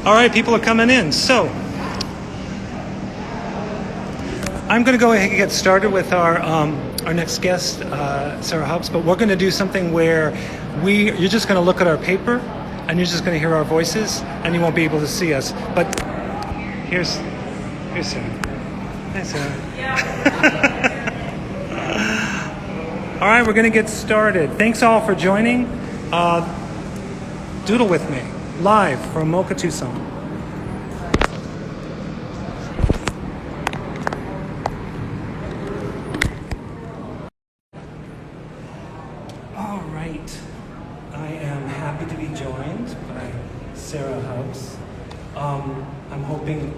All right, people are coming in. So I'm going to go ahead and get started with our next guest, Sara Hubbs. But we're going to do something where you're just going to look at our paper, and you're just going to hear our voices, and you won't be able to see us. But here's Sara. Hi, Sara. All right, we're going to get started. Thanks all for joining. Doodle with me, live from MOCA Tucson. All right, I am happy to be joined by Sara Hubbs. I'm hoping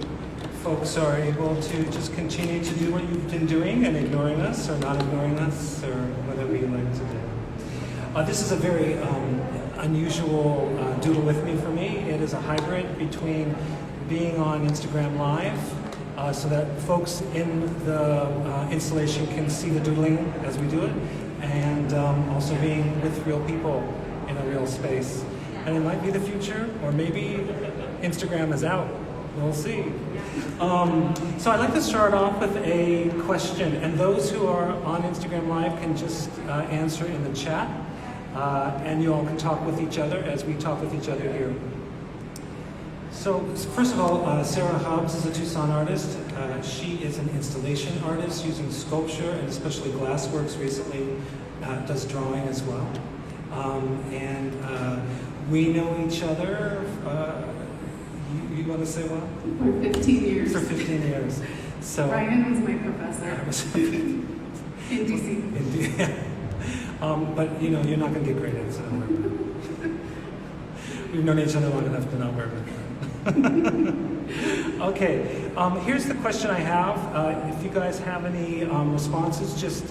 folks are able to just continue to do what you've been doing and ignoring us or not ignoring us or whatever you like to do. This is a very unusual Doodle with me for me. It is a hybrid between being on Instagram Live so that folks in the installation can see the doodling as we do it, and also being with real people in a real space. And it might be the future, or maybe Instagram is out. We'll see. So I'd like to start off with a question, and those who are on Instagram Live can just answer in the chat, and you all can talk with each other as we talk with each other here. So first of all, Sara Hubbs is a Tucson artist. She is an installation artist using sculpture and especially glassworks recently, does drawing as well. And we know each other. You want to say what? For 15 years. For 15 years. So Ryan was my professor in DC. But you know, you're not going to get graded, so don't worry about it. We've known each other long enough to not worry about that. Okay, here's the question I have. If you guys have any responses, just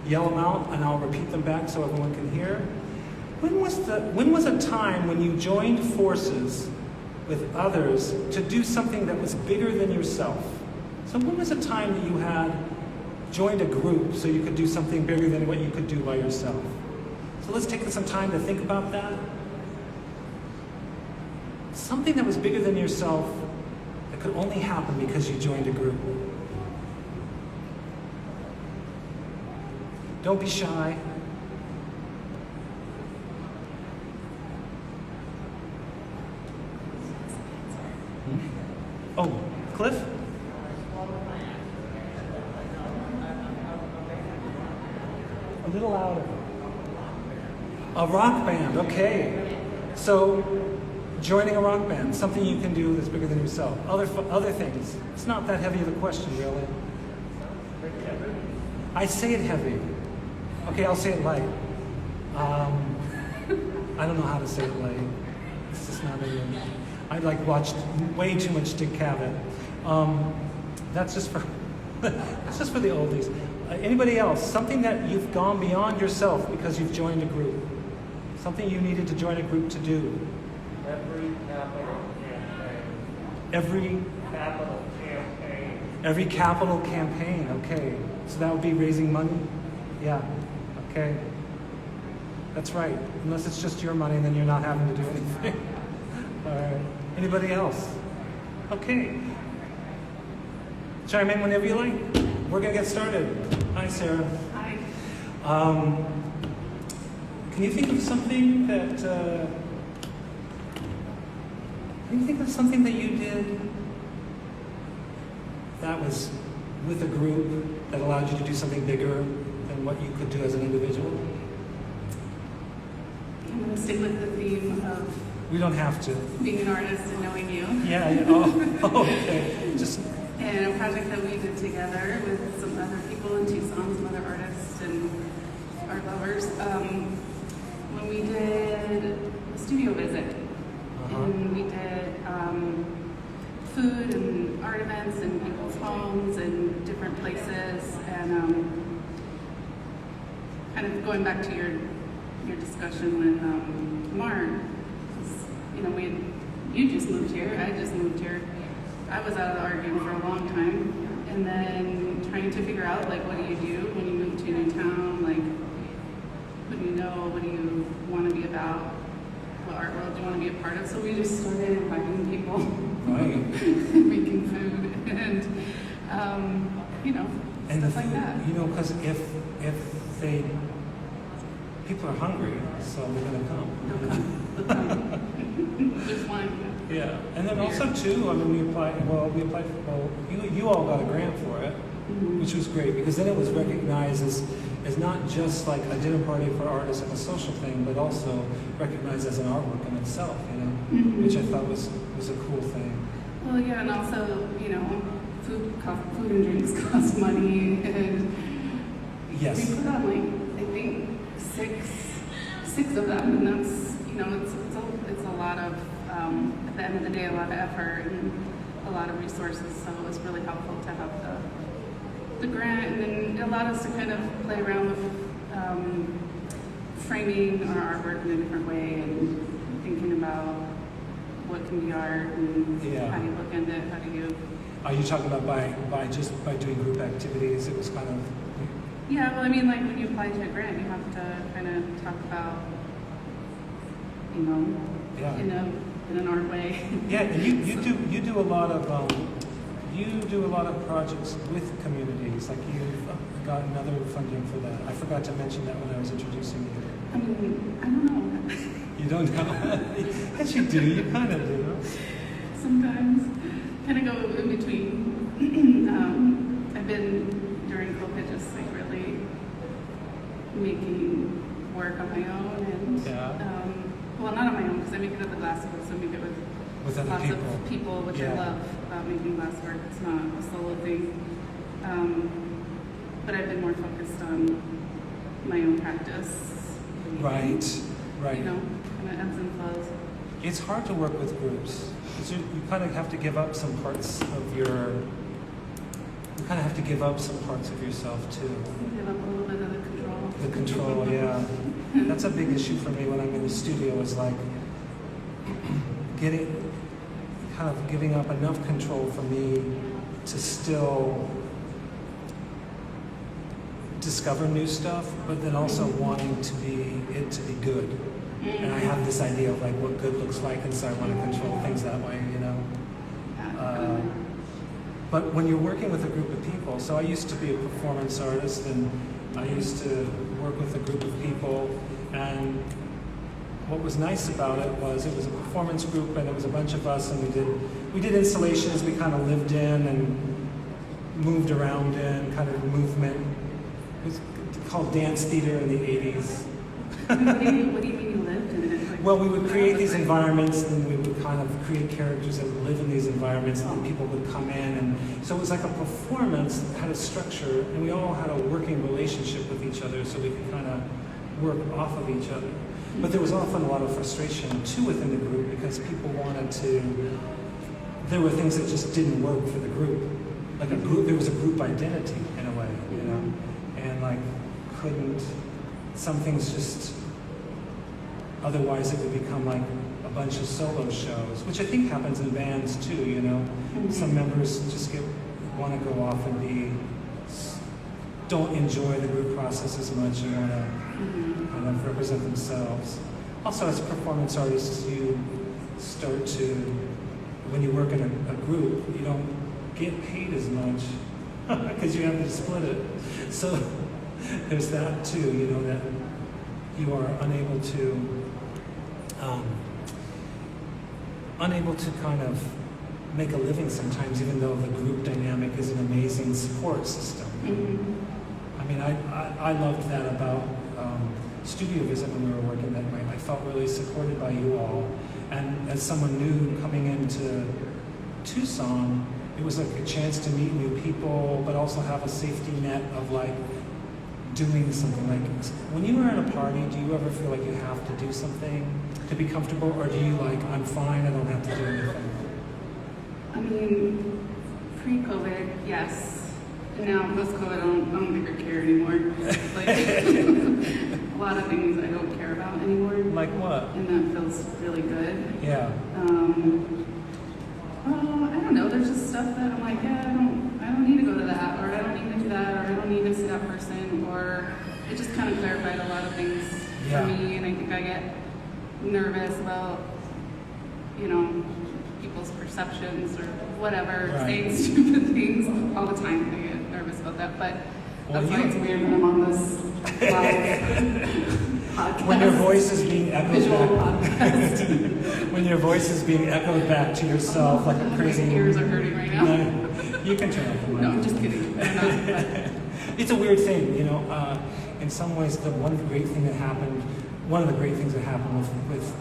yell them out, and I'll repeat them back so everyone can hear. When was a time when you joined forces with others to do something that was bigger than yourself? So when was a time that you had joined a group so you could do something bigger than what you could do by yourself? So let's take some time to think about that. Something that was bigger than yourself that could only happen because you joined a group. Don't be shy. Oh, Cliff? A little louder. A rock band, okay. So, joining a rock band, something you can do that's bigger than yourself. Other things. It's not that heavy of a question, really. I say it heavy. Okay, I'll say it light. I don't know how to say it light. It's just not a... I watched way too much Dick Cavett. That's just for the oldies. Anybody else? Something that you've gone beyond yourself because you've joined a group. Something you needed to join a group to do. Every capital campaign. Every Capital campaign. Every capital campaign. Okay, so that would be raising money. Yeah. Okay. That's right. Unless it's just your money, then you're not having to do anything. All right. Anybody else? Okay. Chime in whenever you like. We're going to get started. Hi, Sara. Hi. Can you think of something that... Can you think of something that you did that was with a group that allowed you to do something bigger than what you could do as an individual? I'm going to stick with the theme of We don't have to. being an artist and knowing you. Yeah. Oh, okay. Just... And a project that we did together with some other people in Tucson, some other artists and art lovers, when we did a studio visit. And we did food and art events in people's homes and different places. And kind of going back to your discussion with Mark, you know, you just moved here, I just moved here. I was out of the art game for a long time, and then trying to figure out, like, what do you do when you move to a new town? Like, what do you know? What do you want to be about? what art world do you want to be a part of? So we just started inviting people, Right. making food, and you know, And the stuff like food, that. you know, because if they, people are hungry, so they're gonna come. They'll come. Just one. Yeah, and then also too, I mean, we applied, well, you all got a grant for it, which was great, because then it was recognized as not just like a dinner party for artists and a social thing, but also recognized as an artwork in itself, you know, which I thought was a cool thing. Well, yeah, and also, you know, food and drinks cost money, and Yes. we put on like, I think six of them, and that's, you know, it's a lot of, at the end of the day, a lot of effort and a lot of resources, so it was really helpful to have the grant, and then it allowed us to kind of play around with framing our artwork in a different way, and thinking about what can be art, and Yeah. how do you look at it, how do you... Are you talking about by doing group activities? It was kind of, Yeah, well, I mean, like when you apply to a grant, you have to kind of talk about, you know, yeah. in an art way. Yeah, and you do a lot of projects with communities. Like you've got another funding for that. I forgot to mention that when I was introducing you. I mean, I don't know. You don't know? Yes, you do. You kind of do. Sometimes, kind of go in between. I've been during COVID just like really making work on my own, and Yeah. well, not on my own because I make it at the glass work, so I make it with Other lots people. of people, which I Yeah. love about making glass work. It's not a solo thing. But I've been more focused on my own practice. Right. Right. You know, kind of ebbs and flows. It's hard to work with groups. 'Cause you kind of have to give up some parts of your. You kind of have to give up some parts of yourself too. Give up a little bit of the control. The control, yeah. That's a big issue for me when I'm in the studio. Is like kind of giving up enough control for me to still discover new stuff, but then also wanting it to be good. And I have this idea of like what good looks like, and so I want to control things that way, you know. But when you're working with a group of people, so I used to be a performance artist, and I used to work with a group of people, and what was nice about it was a performance group, and it was a bunch of us, and we did installations we kind of lived in and moved around in, kind of movement. It was called dance theater in the 80s. What do you mean you lived in it? Like, Well, we would create these environments, and we would kind of create characters that would live in these environments, and then people would come in, and so it was like a performance that had a structure, and we all had a working relationship with each other, so we could kind of work off of each other. But there was often a lot of frustration too within the group, because people wanted to. There were things that just didn't work for the group. Like there was a group identity in a way, you know, and like some things just. Otherwise, it would become like a bunch of solo shows, which I think happens in bands too. You know, some members just want to go off and don't enjoy the group process as much, and want to kind of represent themselves. Also, as performance artists, you start to, when you work in a group, you don't get paid as much because you have to split it. So there's that too. You know that you are unable to kind of make a living sometimes, even though the group dynamic is an amazing support system. I mean, I loved that about Studio Visit when we were working that way. I felt really supported by you all, and as someone new coming into Tucson, it was like a chance to meet new people, but also have a safety net of like doing something. Like when you are at a party, do you ever feel like you have to do something to be comfortable, or do you like, I'm fine, I don't have to do anything? I mean, pre-COVID, yes. And now post-COVID, I don't think I care anymore. Like a lot of things I don't care about anymore. Like what? And that feels really good. Yeah. I don't know. There's just stuff that I'm like, yeah, I don't need to go to that, or I don't need to do that, or I don't need to see that person, or it just kind of clarified a lot of things Yeah. for me, and I think I get nervous about, people's perceptions or whatever, Right. saying stupid things all the time. I get nervous about that, but Well, that's why it's weird when I'm on this live podcast. When your voice is being echoed Visual back, podcast. when your voice is being echoed back to yourself like a crazy. My ears are hurting right now. No, you can turn off the mic. No, I'm just kidding. They're not, but It's a weird thing, in some ways, one of the great things that happened with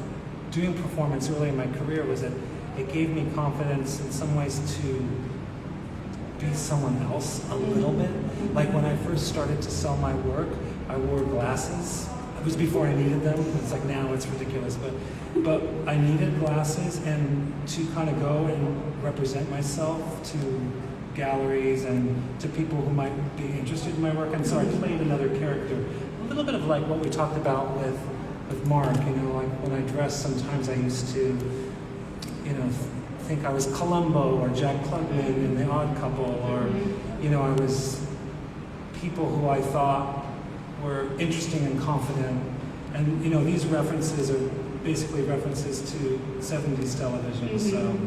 doing performance early in my career was that it gave me confidence in some ways to be someone else a little bit. Like when I first started to sell my work, I wore glasses. It was before I needed them. It's like now it's ridiculous, but I needed glasses, and to kind of go and represent myself to galleries and to people who might be interested in my work. And so I played another character, a little bit of like what we talked about with Mark. Like when I dressed, sometimes I used to, think I was Columbo or Jack Klugman in The Odd Couple, or I was people who I thought were interesting and confident. And these references are basically references to 70s television. So.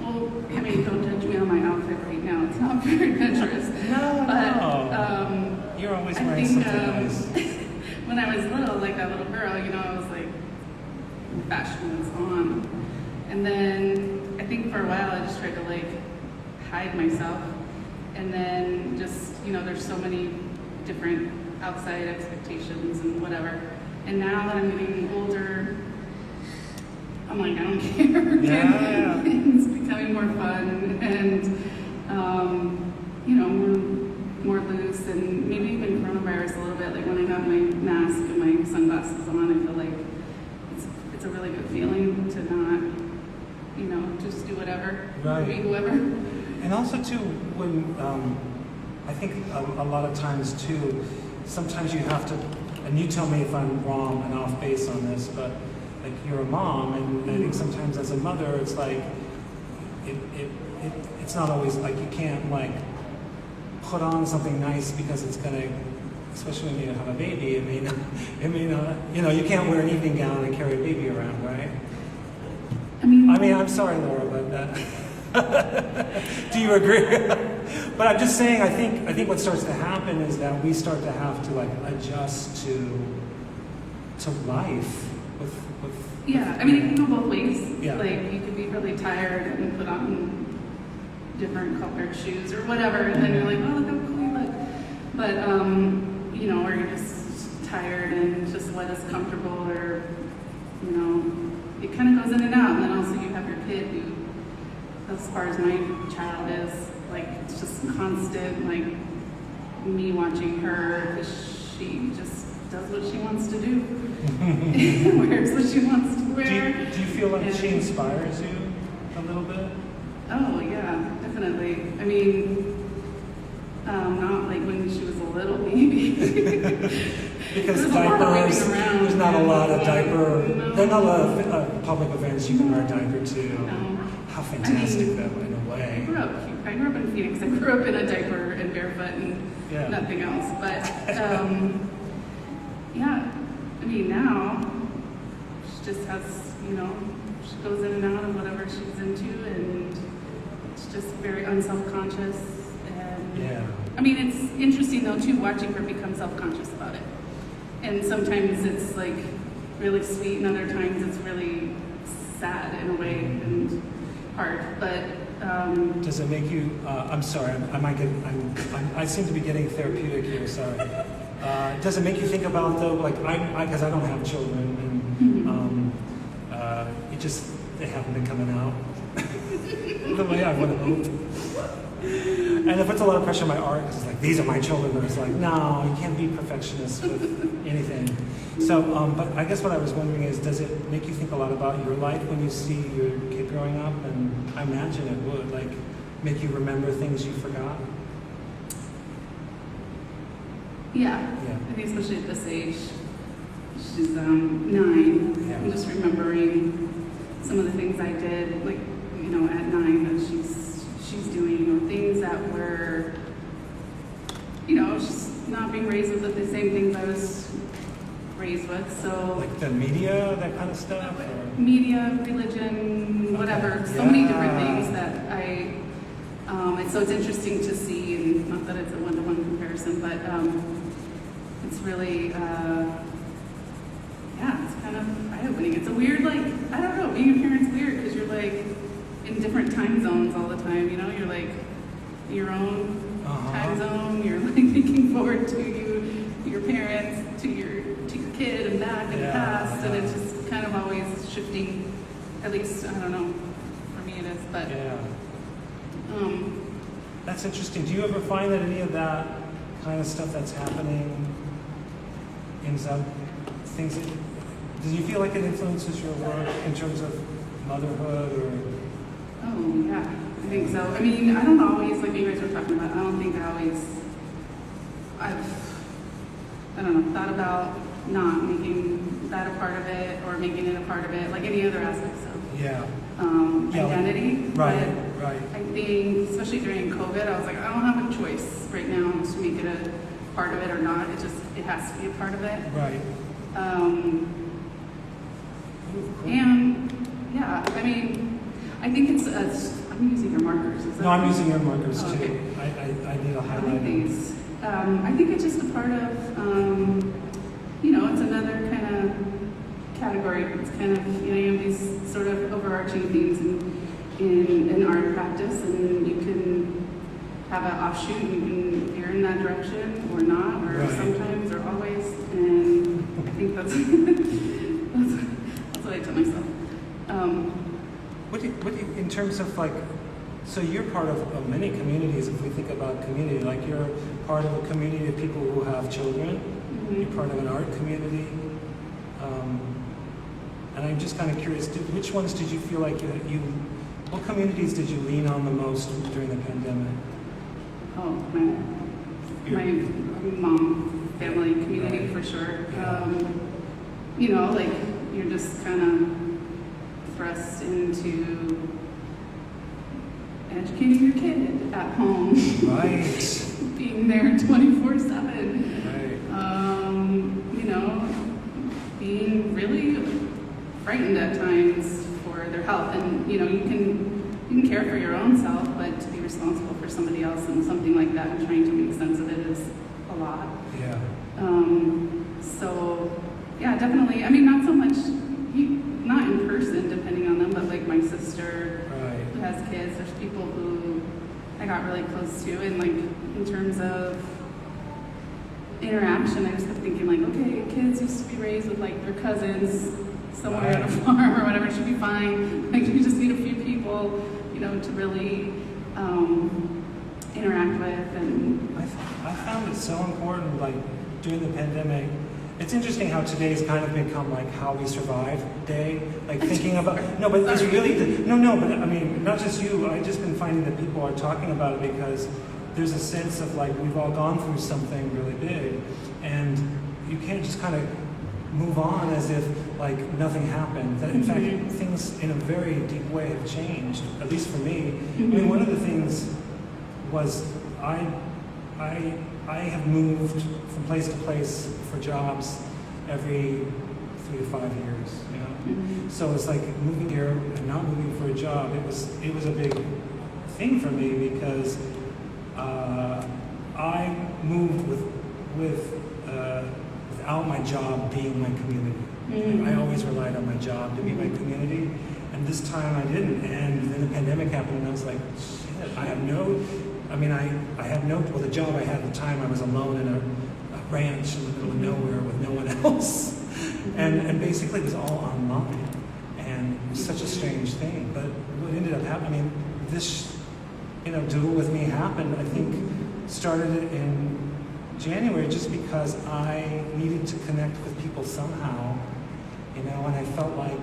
Well, don't judge me on my outfit right now. It's not very adventurous. No. You're always wearing something nice. When I was little, like that little girl, I was like, fashion was on. And then I think for a while I just tried to like hide myself. And then just, there's so many different outside expectations and whatever. And now that I'm getting older, I'm like, I don't care. Yeah. It's becoming more fun and, more loose, and maybe even coronavirus a little bit. Like when I have my mask and my sunglasses on, I feel like it's a really good feeling to not, just do whatever, Right. be whoever. And also too, when I think a lot of times too, sometimes you have to, and you tell me if I'm wrong and off base on this, but like you're a mom, and I think sometimes as a mother, it's like it's not always like you can't like put on something nice because it's gonna, especially when you have a baby, it may not, you can't wear an evening gown and carry a baby around, right? I mean, I'm sorry, Laura, but do you agree? But I'm just saying, I think what starts to happen is that we start to have to like adjust to life with Yeah, it can go both ways. Yeah. Like you could be really tired and put on different colored shoes or whatever, and then you're like, oh, look how cool you look. But or you're just tired and just what is comfortable, or it kind of goes in and out. And then also you have your kid who, as far as my child is, like it's just constant, like me watching her because she just does what she wants to do, wears what she wants to wear. Do you feel like she inspires you a little bit? Oh yeah, definitely. Not like when she was a little baby. Because There's a lot of diapers, waving around. there's not a lot of diaper, No. there are not a lot of public events you can wear a diaper to. No. How fantastic that in a way. I grew up in Phoenix. I grew up in a diaper and barefoot and Yeah. nothing else. But yeah, now she just has, she goes in and out of whatever she's into, and it's just very unself-conscious. And Yeah. it's interesting though too, watching her become self-conscious about it. And sometimes it's like really sweet, and other times it's really sad in a way and hard. But Does it make you? I'm sorry. I seem to be getting therapeutic here. Sorry. Does it make you think about though? Like because I don't have children, and they haven't been coming out the way I would hope. And it puts a lot of pressure on my art because it's like these are my children, but it's like no, you can't be perfectionist with anything. So, but I guess what I was wondering is, does it make you think a lot about your life when you see your kid growing up? And I imagine it would, like, make you remember things you forgot. yeah, Yeah. I think especially at this age, she's 9. Yeah. I'm just remembering some of the things I did, like at 9 that she's doing, or things that were, she's not being raised with the same things I was raised with. So Like the media, that kind of stuff? Or? media, religion, whatever, so many different things that and so it's interesting to see, and not that it's a one-to-one comparison, but it's really, it's kind of eye-opening. It's a weird, like, I don't know, being a parent's weird because you're like in different time zones all the time, you know, you're like your own time zone, you're like looking forward to your parents, to your kid and back and past, and it's just kind of always shifting, at least, I don't know, for me it is, but that's interesting. Do you ever find that any of that kind of stuff that's happening ends up things? Do you feel like it influences your work in terms of motherhood or? Oh yeah, I think so. I mean, I don't always, like you guys were talking about, I don't think I don't know, thought about not making that a part of it or making it a part of it, like any other aspects of identity. Right. I think, especially during COVID, I was like, I don't have a choice right now to make it a part of it or not. It has to be a part of it. Right. And yeah, I mean, I think I'm using your markers. Is that No, I'm using your markers too. Okay. I need a I like highlighter. these. I think it's just a part of, it's another kind of category. It's kind of, you have these sort of overarching themes in art practice, and you can have an offshoot, you can veer in that direction or not, or sometimes or always, and I think that's that's what I tell myself. What do you, in terms of like, so you're part of many communities, if we think about community, like you're part of a community of people who have children, you're part of an art community, and I'm just kind of curious, which ones did you feel like what communities did you lean on the most during the pandemic? Oh, my mom family community for sure. Like you're just kind of thrust into educating your kid at home. Right. Being there 24/7. Right. Being really frightened at times for their health, and you can care for your own self, but to be responsible for somebody else and something like that and trying to make sense of it is a lot. Yeah. So yeah, definitely. I mean, not so much, not in person, depending on them, but like my sister who has kids. There's people who I got really close to, and like in terms of interaction, I just kept thinking like, okay, kids used to be raised with like their cousins somewhere on a farm or whatever, it should be fine. Like you just need a few people, to really interact with. And I found it so important, like during the pandemic. It's interesting how today's kind of become like how we survive day, like thinking about, no, but it's really, but I mean, not just you, I've just been finding that people are talking about it because there's a sense of like, we've all gone through something really big, and you can't just kind of move on as if like nothing happened. That in fact, things in a very deep way have changed, at least for me. I mean, one of the things was I have moved from place to place for jobs every 3 to 5 years, So it's like moving here and not moving for a job. It was a big thing for me because I moved without my job being my community. I always relied on my job to be my community, and this time I didn't. And then the pandemic happened, and I was like, shit, well, the job I had at the time, I was alone in a ranch in the middle of nowhere with no one else. And basically it was all online. And it was such a strange thing. But what ended up happening, this, Doodle with me happened, I think, started it in January just because I needed to connect with people somehow, and I felt like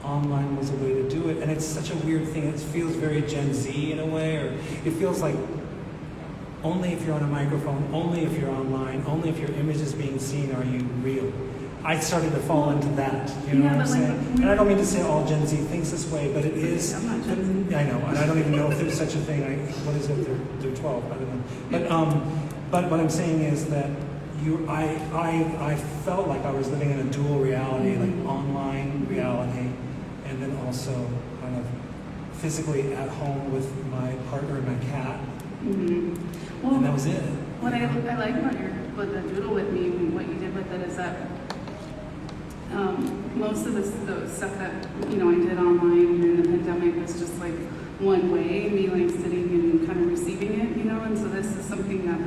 online was a way to do it. And it's such a weird thing. It feels very Gen Z in a way, or it feels like only if you're on a microphone, only if you're online, only if your image is being seen are you real. I started to fall into that, you know what I'm saying? And I don't mean to say all Gen Z thinks this way, but it is. I'm not Gen Z. I know, and I don't even know if there's such a thing. What is it? They're 12. I don't know. But what I'm saying is that I felt like I was living in a dual reality, like online reality, and then also kind of physically at home with my partner and my cat, Well, and that was it. what I like about with the Doodle with me, and what you did with it, is that most of the stuff that I did online during the pandemic was just like one way, me like sitting and kind of receiving it, and so this is something that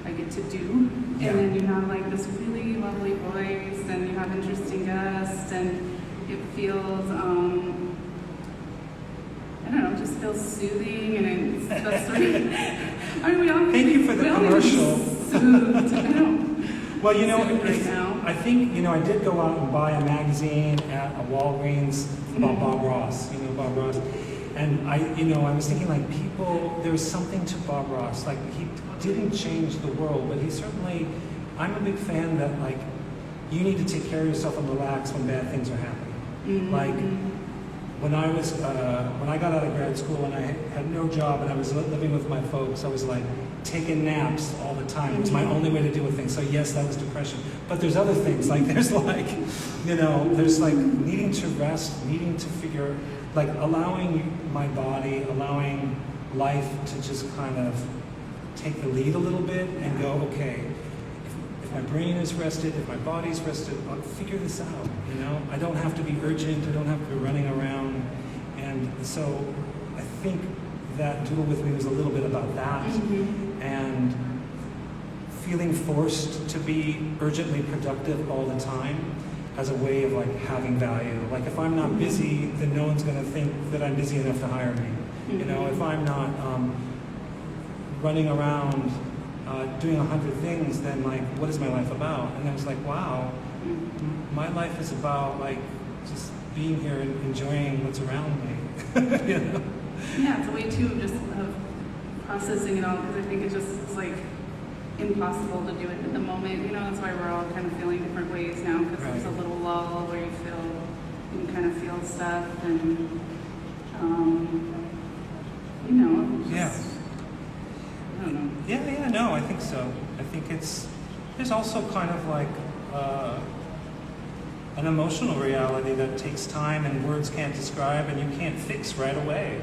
I get to do. Yeah. And then you have like this really lovely voice, and you have interesting guests, and it feels I don't know, just feels soothing, and it's just sort of, we all Thank you for the commercial. Soothed. I know. Well, Soothed right now. I think, I did go out and buy a magazine at a Walgreens about Bob Ross, Bob Ross. And I was thinking like there was something to Bob Ross, like he didn't change the world, but he certainly, I'm a big fan that like, you need to take care of yourself and relax when bad things are happening. Like, when I got out of grad school and I had no job and I was living with my folks, I was like taking naps all the time. It was my only way to deal with things. So yes, that was depression. But there's other things, like there's like needing to rest, needing to figure, like allowing my body, allowing life to just kind of take the lead a little bit and go, okay, if my brain is rested, if my body's rested, I'll figure this out, I don't have to be urgent, I don't have to be running around. And so I think that Doodle with me was a little bit about that, and feeling forced to be urgently productive all the time as a way of like having value. Like if I'm not busy, then no one's gonna think that I'm busy enough to hire me. If I'm not running around doing 100 things, then like, what is my life about? And I was like, wow, my life is about like just being here and enjoying what's around me. Yeah, it's a way too just of processing it all, because I think it's like impossible to do it at the moment. That's why we're all kind of feeling different ways now, because there's a little lull where you can kind of feel stuff, and just, I don't know. Yeah, no, I think so. I think there's also kind of like an emotional reality that takes time and words can't describe and you can't fix right away.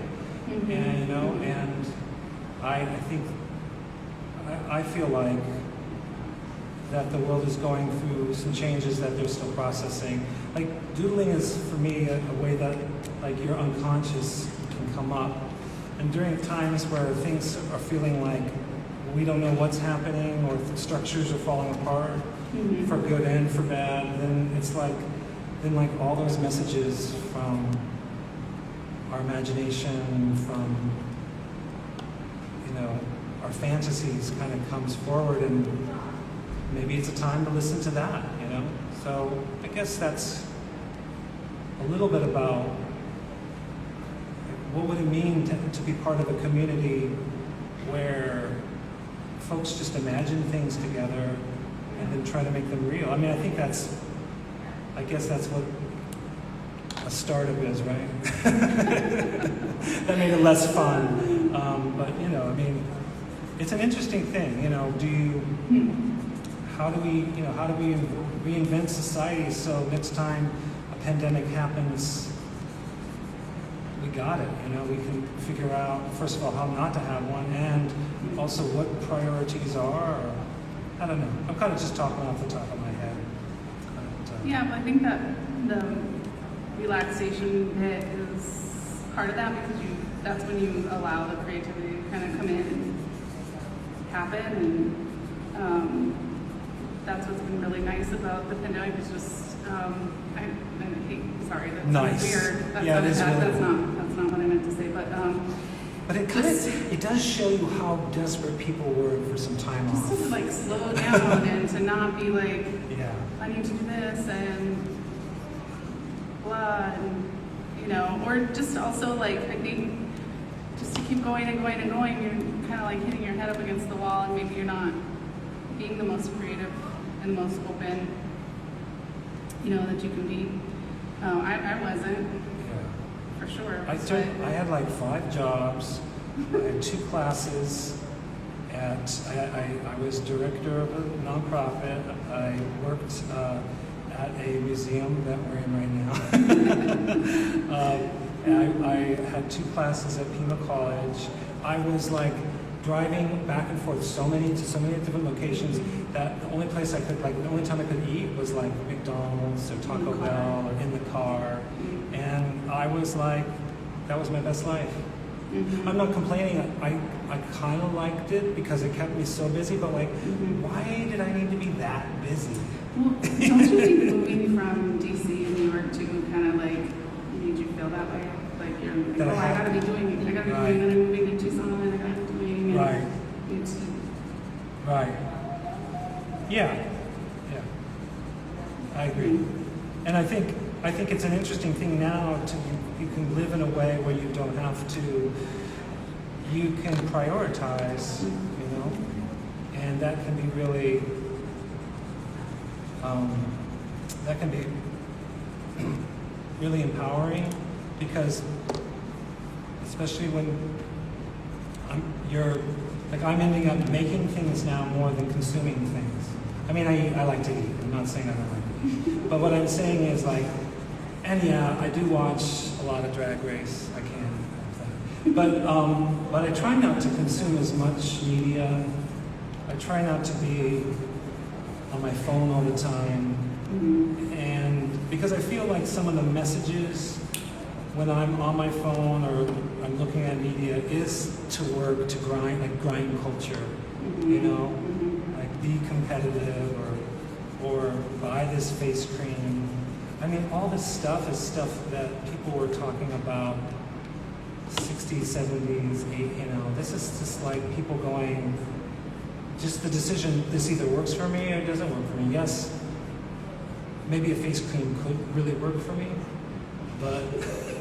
And, and I think, I feel like that the world is going through some changes that they're still processing. Like doodling is for me a way that like your unconscious can come up. And during times where things are feeling like we don't know what's happening, or structures are falling apart for good and for bad, then it's like, all those messages from our imagination, from, our fantasies kind of comes forward, and maybe it's a time to listen to that, So I guess that's a little bit about what would it mean to be part of a community where folks just imagine things together and then try to make them real. I mean, I guess that's what a startup is, right? That made it less fun. But, I mean, it's an interesting thing, how do we reinvent society so next time a pandemic happens, we got it, we can figure out, first of all, how not to have one, and also what priorities are, or, I don't know. I'm kind of just talking off the top of my head. But, Yeah, but I think that the relaxation bit is part of that, because that's when you allow the creativity to kind of come in and happen, and that's what's been really nice about the pandemic. Is just sorry, that's nice. Weird. That's yeah, not, it is that's really not what I meant to say, but it does show you how desperate people were for some time just off. to like slow down and to not be like, Yeah. I need to do this and blah, and or just also like, I think just to keep going and going and going, you're kind of like hitting your head up against the wall, and maybe you're not being the most creative and the most open, that you can be. I wasn't, for sure. I had like 5 jobs, I had 2 classes, I was director of a nonprofit. I worked at a museum that we're in right now. I had 2 classes at Pima College. I was like driving back and forth to so many different locations that the only time I could eat was like McDonald's or Taco Bell or in the car. And I was like, that was my best life. I'm not complaining. I kind of liked it because it kept me so busy, but like, why did I need to be that busy? Well, don't you think moving from DC and New York to kind of like made you feel that way? Like you're like, oh, I gotta be doing it. I gotta be doing it. And I'm moving to Tucson and I gotta be doing it. Right. Right. Yeah. I agree. And I think it's an interesting thing now to you can live in a way where you don't have to. You can prioritize, you know, and that can be really. That can be really empowering because, especially when I'm ending up making things now more than consuming things. I mean, I like to eat. I'm not saying I don't like to eat. But what I'm saying is like, and yeah, I do watch a lot of Drag Race. I can. But I try not to consume as much media. I try not to be on my phone all the time. And because I feel like some of the messages when I'm on my phone or I'm looking at media is to work, to grind, like grind culture, you know? Like be competitive or buy this face cream. I mean, all this stuff is stuff that people were talking about 60s, 70s, you know? This is just like people going, just the decision, this either works for me or it doesn't work for me. Yes, maybe a face cream could really work for me, but...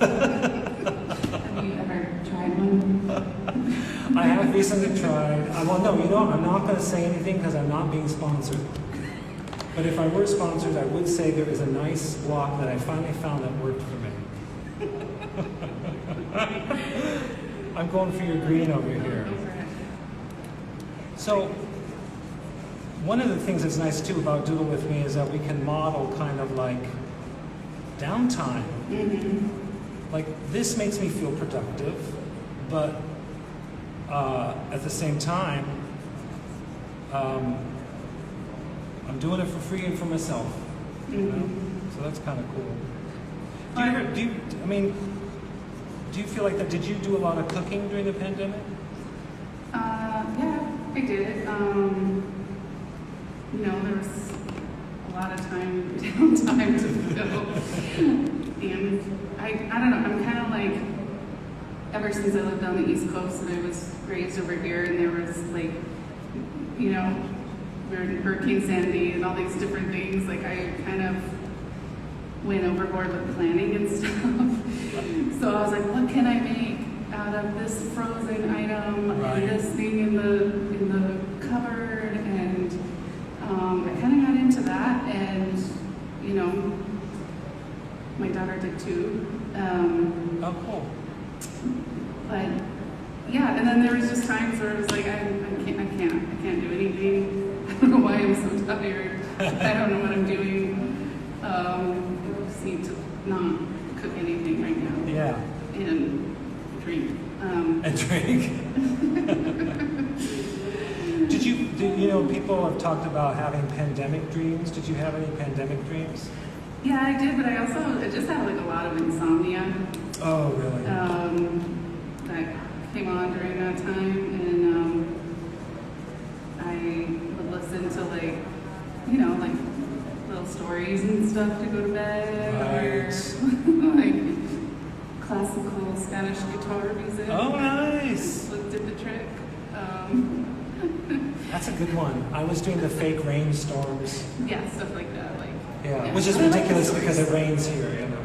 Have you ever tried one? I have recently tried. Well, no, you know, I'm not going to say anything because I'm not being sponsored. But if I were sponsored, I would say there is a nice block that I finally found that worked for me. I'm going for your green over here. So, one of the things that's nice too about Doodle with me is that we can model kind of like downtime. Like this makes me feel productive, but at the same time, I'm doing it for free and for myself. You know? So that's kind of cool. Do you feel like that? Did you do a lot of cooking during the pandemic? Yeah, I did. You know, there was a lot of downtime to fill. And I don't know, I'm kind of like, ever since I lived on the East Coast and I was raised over here and there was like, you know, we were in Hurricane Sandy and all these different things, like I kind of went overboard with planning and stuff. So I was like, what can I make out of this frozen item and this thing in the cupboard? And I kind of got into that, and you know, my daughter did too. Oh, cool. But yeah, and then there was just times where it was like, I can't do anything. I don't know why I'm so tired. I don't know what I'm doing. I just need to not cook anything right now. Yeah. And drink. And drink. You know, people have talked about having pandemic dreams. Did you have any pandemic dreams? Yeah, I did, but I just had like a lot of insomnia. Oh, really? That came on during that time, and I would listen to like, you know, like little stories and stuff to go to bed, or like classical Spanish guitar music. Oh, nice! Just did the trick. That's a good one. I was doing the fake rainstorms. Yeah, stuff like that. Like yeah. Which is ridiculous because it rains here, you know.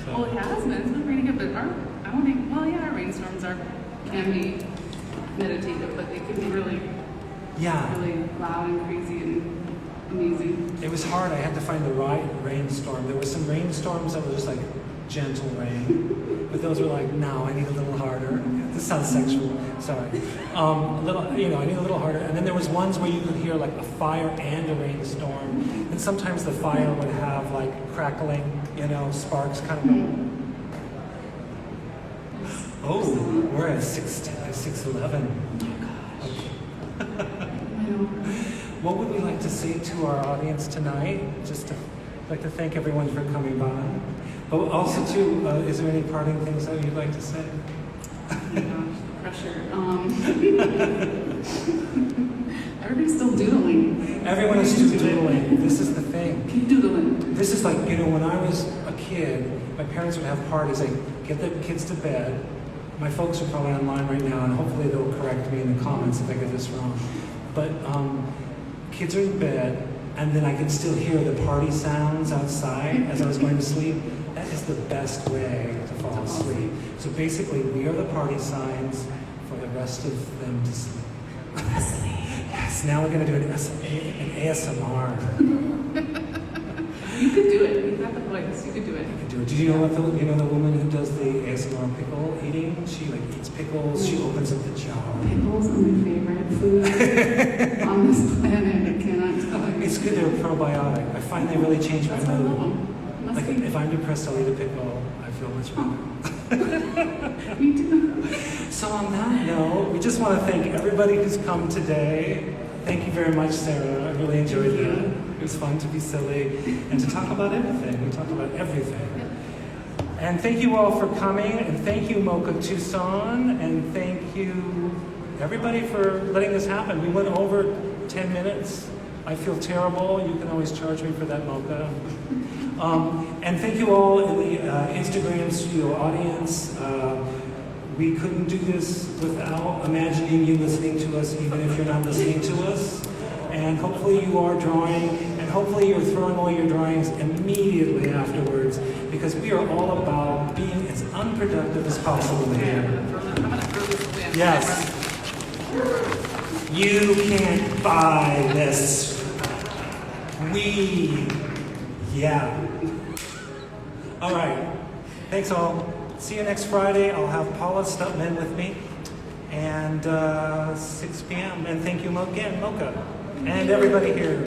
So. Well, it has been. It's been raining good, but our rainstorms can be meditative, but they can be really, really loud and crazy. And amazing. It was hard. I had to find the right rainstorm. There were some rainstorms that were just like gentle rain, but those were like, no, I need a little harder. This sounds sexual. Sorry. A little, I need a little harder. And then there was ones where you could hear like a fire and a rainstorm, and sometimes the fire would have like crackling, sparks kind of. Oh, we're at 6:11. What would we like to say to our audience tonight? Just to like to thank everyone for coming by. But also too, is there any parting things that you'd like to say? Oh my gosh, pressure. Everybody's still doodling. Everyone is still doodling. This is the thing. Keep doodling. This is like, when I was a kid, my parents would have parties, like get the kids to bed. My folks are probably online right now, and hopefully they'll correct me in the comments if I get this wrong. But kids are in bed, and then I can still hear the party sounds outside as I was going to sleep. That is the best way to fall asleep. So basically, we are the party signs for the rest of them to sleep. Yes, now we're going to do an ASMR. You could do it. You have the voice. You could do it. You could do it. Did you know the woman who does the ASMR pickle eating? She like eats pickles. She opens up the jar. Pickles are my favorite food on this planet. I cannot tell you. It's good. They're probiotic. I find they really change my That's why I love mood. them. Must Like be. if I'm depressed, I'll eat a pickle. I feel much better. Me too. So on that note, we just want to thank everybody who's come today. Thank you very much, Sarah. I really enjoyed Thank you. that. It was fun to be silly and to talk about everything. We talked about everything. And thank you all for coming, and thank you, MOCA Tucson, and thank you, everybody, for letting this happen. We went over 10 minutes. I feel terrible. You can always charge me for that, MOCA. And thank you all in the Instagram studio audience. We couldn't do this without imagining you listening to us, even if you're not listening to us. And hopefully you are drawing, and hopefully you're throwing away your drawings immediately afterwards, because we are all about being as unproductive as possible here. I'm gonna throw this away. Yes. You can't buy this. Yeah. All right. Thanks all. See you next Friday. I'll have Paula Stutman with me. And 6 p.m. And thank you again, MOCA. And everybody here.